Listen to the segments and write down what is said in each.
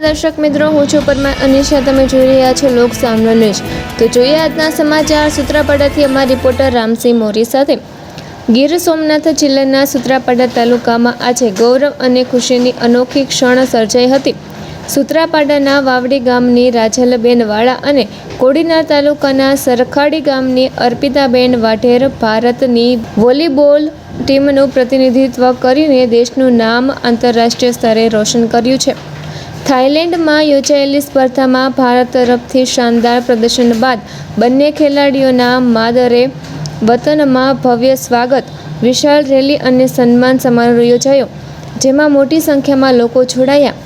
દર્શક મિત્રો, હું છું પરમાર અનિશા. તમે જોઈ રહ્યા છો લોક સામનો ન્યૂઝ. તો જોઈએ આજના સમાચાર. સૂત્રાપાડાથી અમારા રિપોર્ટર રામસિંહ મોરી સાથે. ગીર સોમનાથ જિલ્લાના સૂત્રાપાડા તાલુકામાં આજે ગૌરવ અને ખુશીની અનોખી ક્ષણ સર્જાઈ હતી. સૂત્રાપાડાના વાવડી ગામની રાજલબેન વાળા અને કોડીનાર તાલુકાના સરખાડી ગામની અર્પિતાબેન વાઢેર ભારતની વોલીબોલ ટીમનું પ્રતિનિધિત્વ કરીને દેશનું નામ આંતરરાષ્ટ્રીય સ્તરે રોશન કર્યું છે. થાઇલેન્ડમાં યોજાયેલી સ્પર્ધામાં ભારત તરફથી શાનદાર પ્રદર્શન બાદ બંને ખેલાડીઓના માદરે વતનમાં ભવ્ય સ્વાગત, વિશાળ રેલી અને સન્માન સમારોહ યોજાયો, જેમાં મોટી સંખ્યામાં લોકો જોડાયા.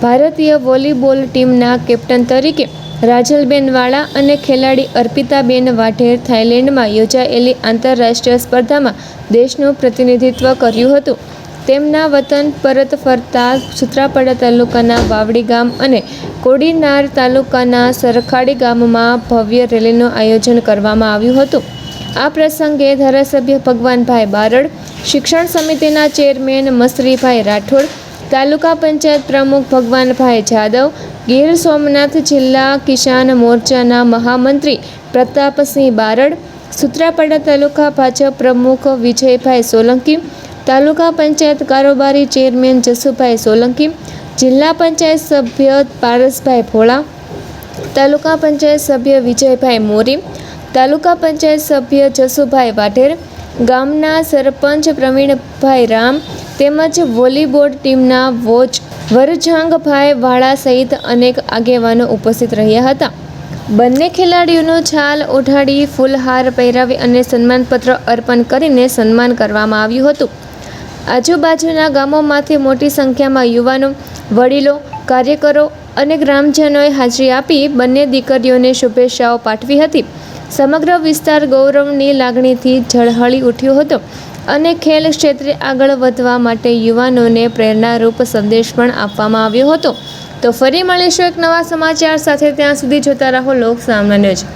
ભારતીય વોલીબોલ ટીમના કેપ્ટન તરીકે રાજલબેન વાળા અને ખેલાડી અર્પિતાબેન વાઢેર થાઇલેન્ડમાં યોજાયેલી આંતરરાષ્ટ્રીય સ્પર્ધામાં દેશનું પ્રતિનિધિત્વ કર્યું હતું. તેમના વતન પરત ફરતા સૂત્રાપાડા તાલુકાના વાવડી ગામ અને કોડીનાર તાલુકાના સરખાડી ગામમાં ભવ્ય રેલીનું આયોજન કરવામાં આવ્યું હતું. આ પ્રસંગે ધારાસભ્ય ભગવાનભાઈ બારડ, શિક્ષણ સમિતિના ચેરમેન મસરીભાઈ રાઠોડ, તાલુકા પંચાયત પ્રમુખ ભગવાનભાઈ જાદવ, ગીર સોમનાથ જિલ્લા કિસાન મોરચાના મહામંત્રી પ્રતાપસિંહ બારડ, સૂત્રાપાડા તાલુકા ભાજપ પ્રમુખ વિજયભાઈ સોલંકી, તાલુકા પંચાયત કારોબારી ચેરમેન જસુભાઈ સોલંકી, જિલ્લા પંચાયત સભ્ય પારસભાઈ ભોળા, તાલુકા પંચાયત સભ્ય વિજયભાઈ મોરી, તાલુકા પંચાયત સભ્ય જસુભાઈ વાઢેર, ગામના સરપંચ પ્રવીણભાઈ રામ તેમજ વોલીબોલ ટીમના વોચ વરજાંગભાઈ વાળા સહિત અનેક આગેવાનો ઉપસ્થિત રહ્યા હતા. બંને ખેલાડીઓનું છાલ ઓઢાડી, ફૂલહાર પહેરાવી અને સન્માનપત્ર અર્પણ કરીને સન્માન કરવામાં આવ્યું હતું. આજુબાજુના ગામોમાંથી મોટી સંખ્યામાં યુવાનો, વડીલો, કાર્યકરો અને ગ્રામજનોએ હાજરી આપી બંને દીકરીઓને શુભેચ્છાઓ પાઠવી હતી. સમગ્ર વિસ્તાર ગૌરવની લાગણીથી ઝળહળી ઉઠ્યો હતો અને ખેલ ક્ષેત્રે આગળ વધવા માટે યુવાનોને પ્રેરણારૂપ સંદેશ પણ આપવામાં આવ્યો હતો. તો ફરી મળીશું એક નવા સમાચાર સાથે. ત્યાં સુધી જોતા રહો લોક સામનો ન્યૂઝ.